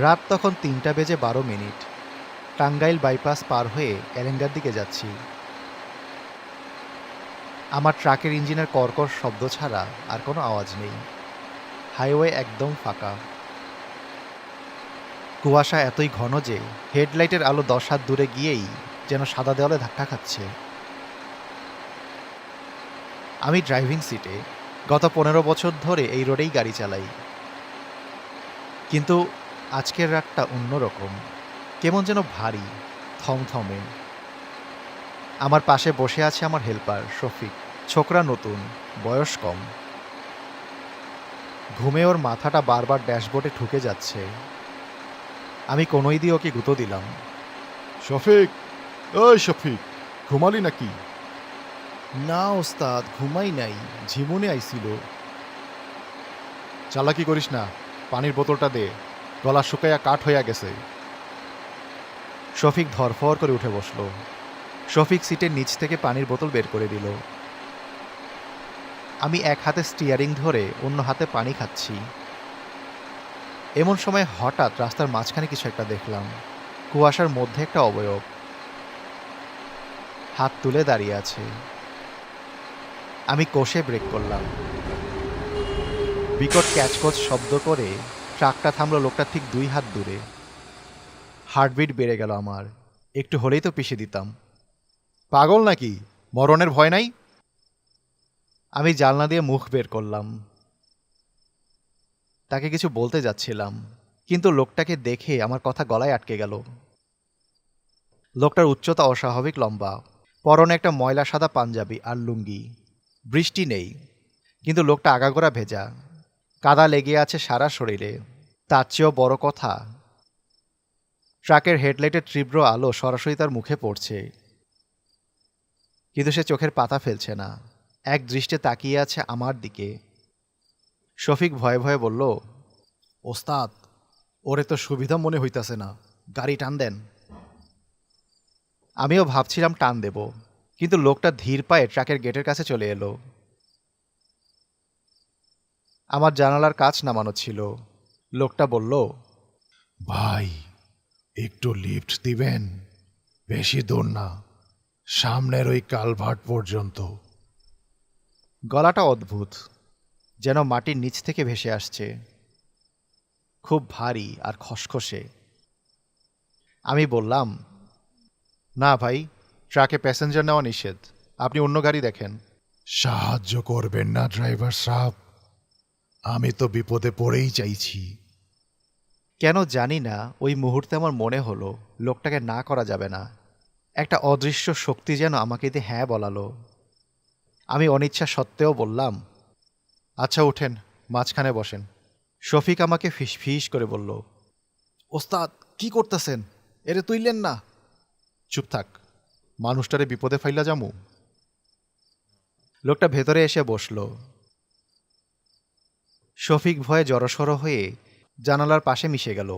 রাত তখন ৩টা বেজে ১২ মিনিট। টাঙ্গাইল বাইপাস পার হয়ে এলেঙ্গার দিকে যাচ্ছি। আমার ট্রাকের ইঞ্জিনের কর্কর শব্দ ছাড়া আর কোনো আওয়াজ নেই। হাইওয়ে একদম ফাঁকা। কুয়াশা এতই ঘন যে হেডলাইটের আলো ১০ হাত দূরে গিয়েই যেন সাদা দেওয়ালে ধাক্কা খাচ্ছে। আমি ড্রাইভিং সিটে। গত ১৫ বছর ধরে এই রোডেই গাড়ি চালাই। কিন্তু আজকের রাতটা অন্যরকম। কেমন যেন ভারী, থমথমে। আমার পাশে বসে আছে আমার হেল্পার শফিক। ছোকরা নতুন, বয়স কম। ঘুমে ওর মাথাটা বারবার ড্যাশবোর্ডে ঠুকে যাচ্ছে। আমি কোনোই দিয়ে ওকে গুঁতো দিলাম। শফিক, ওই শফিক, ঘুমালি নাকি? না ওস্তাদ, ঘুমাই নাই, ঝিমুনে আইছিল। চালাকি করিস না, পানির বোতলটা দে, গলা শুকাইয়া কাঠ হইয়া গেছে। শফিক ধরফর করে উঠে বসল। শফিক সিটের নিচ থেকে পানির বোতল বের করে দিল। আমি এক হাতে স্টিয়ারিং ধরে অন্য হাতে পানি খাচ্ছি। এমন সময় হঠাৎ রাস্তার মাঝখানে কিছু একটা দেখলাম। কুয়াশার মধ্যে একটা অবয়ব হাত তুলে দাঁড়িয়ে আছে। আমি কষে ব্রেক করলাম। বিকট ক্যাচকচ শব্দ করে ট্রাকটা থামলো লোকটা ঠিক ২ হাত দূরে। হার্টবিট বেড়ে গেল আমার। একটু হলেই তো পিষে দিতাম। পাগল নাকি? মরণের ভয় নাই? আমি জানলা দিয়ে মুখ বের করলাম। তাকে কিছু বলতে যাচ্ছিলাম, কিন্তু লোকটাকে দেখে আমার কথা গলায় আটকে গেল। লোকটার উচ্চতা অস্বাভাবিক লম্বা, পরনে একটা ময়লা সাদা পাঞ্জাবি আর লুঙ্গি। বৃষ্টি নেই, কিন্তু লোকটা আগাগোড়া ভেজা, কাদা লেগে আছে সারা শরীরে। তার চেয়েও বড় কথা, ট্রাকের হেডলাইটের তীব্র আলো সরাসরি তার মুখে পড়ছে, কিন্তু সে চোখের পাতা ফেলছে না। এক দৃষ্টে তাকিয়ে আছে আমার দিকে। শফিক ভয়ে ভয়ে বলল, ওস্তাদ, ওরে তো সুবিধা মনে হইতাছে না, গাড়ি টান দেন। আমিও ভাবছিলাম টান দেব, কিন্তু লোকটা ধীর পায়ে ট্রাকের গেটের কাছে চলে এলো। আমার জানালার কাচ নামানো ছিল। লোকটা বলল, ভাই, একটু লিফট দিবেন? বেশি দূর না, সামনের ওই কালভার্ট পর্যন্ত। গলাটা অদ্ভুত, যেন মাটির নিচ থেকে ভেসে আসছে, খুব ভারী আর খসখসে। আমি বললাম, না ভাই, ট্রাকে প্যাসেঞ্জার নেওয়া নিষেধ, আপনি অন্য গাড়ি দেখেন। সাহায্য করবেন না ড্রাইভার সাহেব? আমি তো বিপদে পড়েই চাইছি। কেন জানি না ওই মুহূর্তে আমার মনে হলো লোকটাকে না করা যাবে না। একটা অদৃশ্য শক্তি যেন আমাকে দিয়ে হ্যাঁ বলালো। আমি অনিচ্ছা সত্ত্বেও বললাম, আচ্ছা উঠেন, মাঝখানে বসেন। শফিক আমাকে ফিসফিস করে বলল, ওস্তাদ, কি করতেছেন? এরে তুইলেন না। চুপ থাক, মানুষটারে বিপদে ফাইলা যামু। লোকটা ভেতরে এসে বসল। শফিক ভয়ে জড়সড় হয়ে জানালার পাশে মিশে গেল।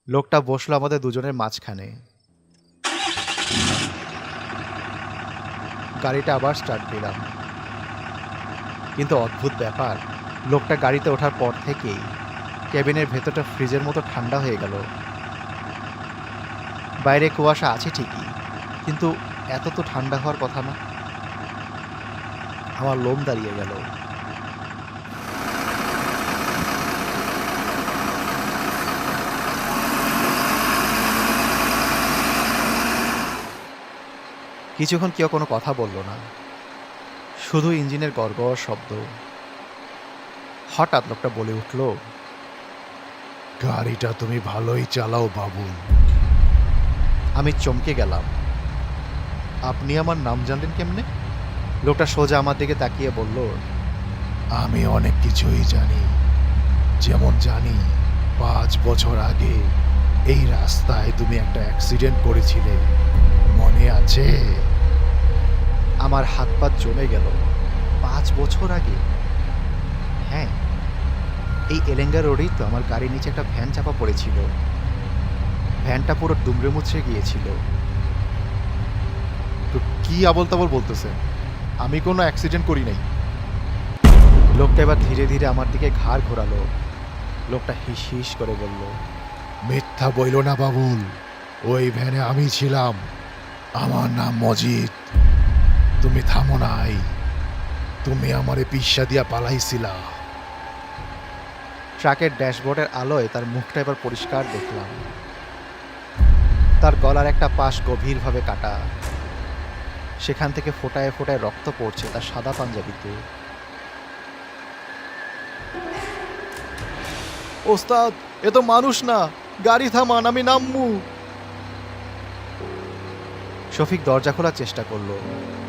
লোকটা বসলো আমাদের দুজনের মাঝখানে। গাড়িটা আবার স্টার্ট দিলাম, কিন্তু অদ্ভুত ব্যাপার, লোকটা গাড়িতে ওঠার পর থেকেই কেবিনের ভেতরটা ফ্রিজের মতো ঠান্ডা হয়ে গেল। বাইরে কুয়াশা আছে ঠিকই, কিন্তু এত তো ঠান্ডা হওয়ার কথা না। আমার লোম দাঁড়িয়ে গেল। কিছুক্ষণ কেউ কোনো কথা বলল না, শুধু ইঞ্জিনের গড়গড় শব্দ। হঠাৎ লোকটা বলে উঠল, গাড়িটা তুমি ভালোই চালাও বাবু। আমি চমকে গেলাম। আপনি আমার নাম জানলেন কেমনে? লোকটা সোজা আমার দিকে তাকিয়ে বলল, আমি অনেক কিছুই জানি। যেমন জানি 5 বছর আগে এই রাস্তায় তুমি একটা অ্যাক্সিডেন্ট করেছিলে, মনে আছে? আমার হাত পা জমে গেল। 5 বছর আগে? হ্যাঁ, এই এলেঙ্গা রোডেই তো আমার গাড়ির নিচে একটা ভ্যান চাপা পড়েছিল। ভ্যানটা পুরো দুমড়ে মুচড়ে গিয়েছিল। তো কি আবল তাবল বলতেছে? আমি কোনো অ্যাক্সিডেন্ট করি নাই। লোকটা এবার ধীরে ধীরে আমার দিকে ঘাড় ঘোরালো। লোকটা হিস হিস করে বলল, মিথ্যা বইল না বাবুল, ওই ভ্যানে আমি ছিলাম। আমার নাম মজিদ। তুমি থামো নাই, তুমি আমারে পিস্যা দিয়া পালাইছিলা। ট্রাকের ড্যাশবোর্ডের আলোয় তার মুখটা এবার পরিষ্কার দেখলাম। তার গলার একটা পাশ গভীরভাবে কাটা, সেখান থেকে ফোঁটায় ফোঁটায় রক্ত পড়ছে তার সাদা পাঞ্জাবিতে। ওস্তাদ, এ তো মানুষ না, গাড়ি থামান, আমি নামমু। শফিক দরজা খোলার চেষ্টা করলো,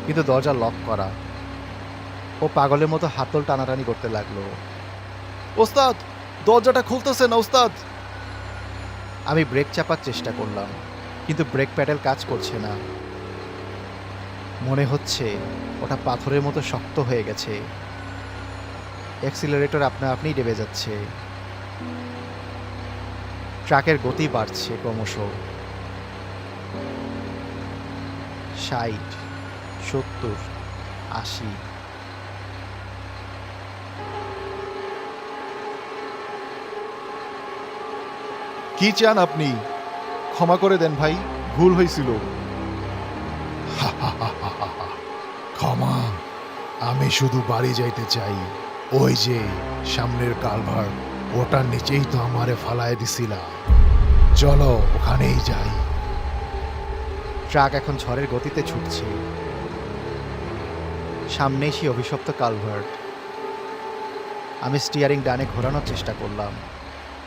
কিন্তু দরজা লক করা। ও পাগলের মতো হাতল টানাটানি করতে লাগলো। ওস্তাদ, দরজাটা খুলতেছে না ওস্তাদ। আমি ব্রেক চাপার চেষ্টা করলাম, কিন্তু ব্রেক প্যাডেল কাজ করছে না। মনে হচ্ছে ওটা পাথরের মতো শক্ত হয়ে গেছে। অ্যাক্সিলারেটর আপনা আপনিই ডেবে যাচ্ছে। ট্রাকের গতি বাড়ছে ক্রমশ। 60, 70, 80। কি চান আপনি? ক্ষমা করে দেন ভাই, ভুল হয়েছিল। ক্ষমা? আমি শুধু বাড়ি যাইতে চাই। ওই যে সামনের কালভার, ওটার নিচেই তো আমারে ফালায় দিছিলা। চলো ওখানেই যাই। ট্রাক এখন ঝড়ের গতিতে ছুটছে। সামনেই সেই অভিশপ্ত কালভার্ট। আমি স্টিয়ারিং ডানে ঘোরানোর চেষ্টা করলাম,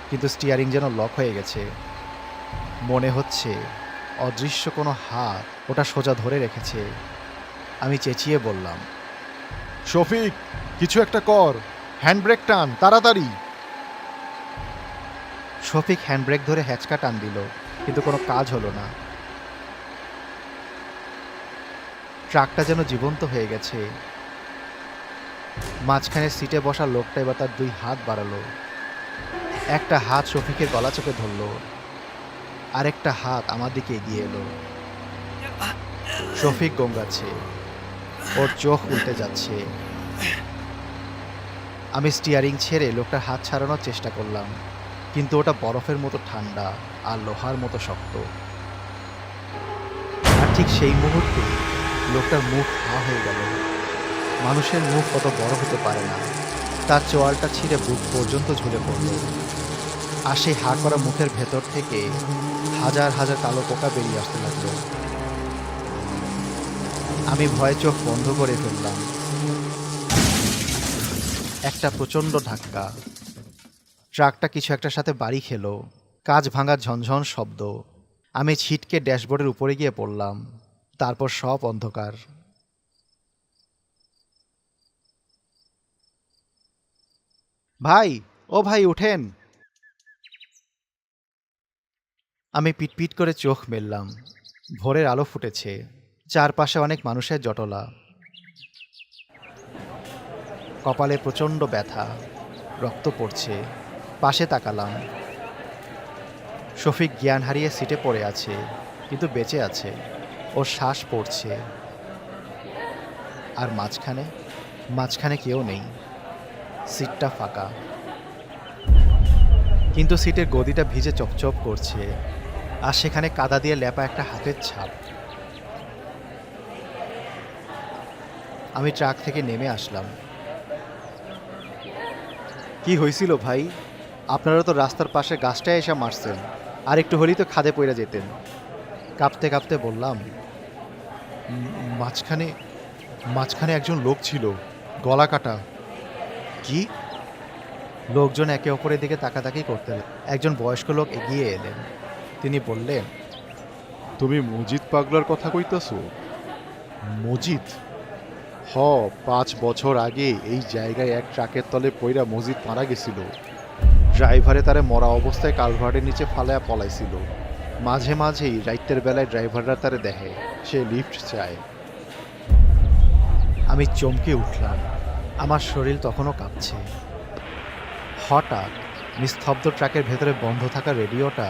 কিন্তু স্টিয়ারিং যেন লক হয়ে গেছে। মনে হচ্ছে অদৃশ্য কোনো হাত ওটা সোজা ধরে রেখেছে। আমি চেঁচিয়ে বললাম, শফিক, কিছু একটা কর, হ্যান্ডব্রেক টান তাড়াতাড়ি। শফিক হ্যান্ডব্রেক ধরে হ্যাচকা টান দিল, কিন্তু কোনো কাজ হলো না। ট্রাকটা যেন জীবন্ত হয়ে গেছে। মাঝখানে সিটে বসা লোকটা এবার তার 2 হাত বাড়ালো। একটা হাত শফিকের গলা চেপে ধরল, আরেকটা হাত আমার দিকে এগিয়ে এলো। শফিক গোঙ্গাচ্ছে, ওর চোখ উল্টে যাচ্ছে। আমি স্টিয়ারিং ছেড়ে লোকটার হাত ছাড়ানোর চেষ্টা করলাম, কিন্তু ওটা বরফের মতো ঠান্ডা আর লোহার মতো শক্ত। আর ঠিক সেই মুহূর্তে লোকটার মুখ হা হয়ে গেল। মানুষের মুখ কত বড় হতে পারে না। তার চোয়ালটা ছিঁড়ে বুক পর্যন্ত ঝুলে পড়ল। আর সেই হা করা মুখের ভেতর থেকে হাজার হাজার কালো পোকা বেরিয়ে আসতে লাগলো। আমি ভয়ে চোখ বন্ধ করে ফেললাম। একটা প্রচণ্ড ধাক্কা। ট্রাকটা কিছু একটার সাথে বাড়ি খেলো। কাঁচ ভাঙার ঝনঝন শব্দ। আমি ছিটকে ড্যাশবোর্ডের উপরে গিয়ে পড়লাম। তারপর সব অন্ধকার। ভাই, ও ভাই, উঠেন। আমি পিটপিট করে চোখ মেললাম। ভোরের আলো ফুটেছে। চারপাশে অনেক মানুষের জটলা। কপালে প্রচণ্ড ব্যথা, রক্ত পড়ছে। পাশে তাকালাম। শফিক জ্ঞান হারিয়ে সিটে পড়ে আছে, কিন্তু বেঁচে আছে। ওর শ্বাস পড়ছে। আর মাঝখানে কেউ নেই। সিটটা ফাঁকা, কিন্তু সিটের গদিটা ভিজে চপচপ করছে। আর সেখানে কাদা দিয়ে লেপা একটা হাতের ছাপ। আমি ট্রাক থেকে নেমে আসলাম। কি হয়েছিল ভাই? আপনারা তো রাস্তার পাশে গাছটায় এসে মারছেন, আর একটু হলেই তো খাদে পইরা যেতেন। কাঁপতে কাঁপতে বললাম, মাঝখানে মাঝখানে একজন লোক ছিল, গলা কাটা। কি? লোকজন একে অপরের দিকে তাকাতাকি করতে লাগলো। একজন বয়স্ক লোক এগিয়ে এলেন। তিনি বললেন, তুমি মজিদ পাগলার কথা কইতাছো? মজিদ? 5 বছর আগে এই জায়গায় এক ট্রাকের তলে পইরা মজিদ মারা গেছিল। ড্রাইভারে তারে মরা অবস্থায় কালভার্টের নিচে ফালায়া পলাইছিল। মাঝে মাঝেই রাইতের বেলায় ড্রাইভাররা তারে দেখে, সে লিফট চায়। আমি চমকে উঠলাম। আমার শরীর তখনও কাঁপছে। হঠাৎ নিস্তব্ধ ট্রাকের ভেতরে বন্ধ থাকা রেডিওটা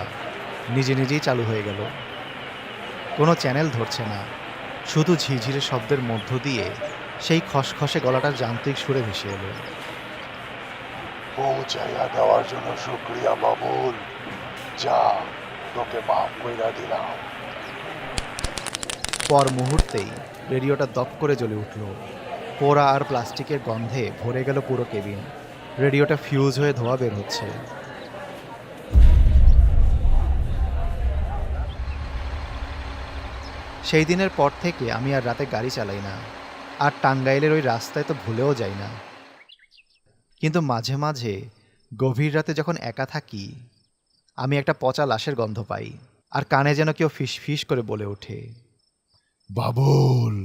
নিজে নিজেই চালু হয়ে গেল। কোনো চ্যানেল ধরছে না, শুধু ঝিঝিরে শব্দের মধ্য দিয়ে সেই খসখসে গলাটার যান্ত্রিক সুরে ভেসে এলো। পৌঁছাইয়া দেওয়ার জন্য শুক্রিয়া বাবুল। যা, তোকে মাফ কইরা দিলাম। পর মুহূর্তেই রেডিওটা দপ করে জ্বলে উঠল। পোড়া আর প্লাস্টিকের গন্ধে ভরে গেল পুরো কেবিন। রেডিওটা ফিউজ হয়ে ধোঁয়া বের হচ্ছে। সেই দিনের পর থেকে আমি আর রাতে গাড়ি চালাই না, আর টাঙ্গাইলের ওই রাস্তায় তো ভুলেও যাই না। কিন্তু মাঝে মাঝে গভীর রাতে যখন একা থাকি, আমি একটা পচা লাশের গন্ধ পাই, আর কানে যেন কেউ ফিস ফিস করে বলে ওঠে, বাবুল,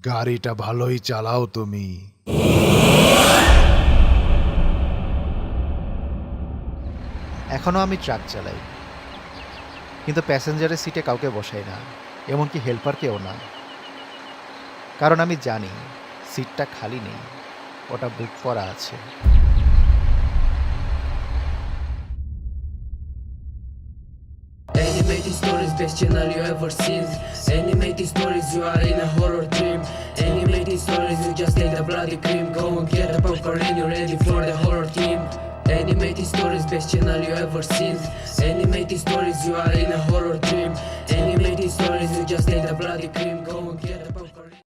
গাড়িটা ভালোই চালাও তুমি। এখনও আমি ট্রাক চালাই, কিন্তু প্যাসেঞ্জারের সিটে কাউকে বসাই না, এমনকি হেল্পারকেও না। কারণ আমি জানি সিটটা খালি নেই, ওটা বুক করা আছে। Animated stories, best channel you ever seen. Animated stories, you are in a horror dream. Animated stories, you just ate a bloody cream. Go and get a popcorn and you're ready for the horror team. Animated stories, best channel you ever seen. Animated stories, you are in a horror dream. Animated stories, you just ate a bloody cream. Go and get a popcorn.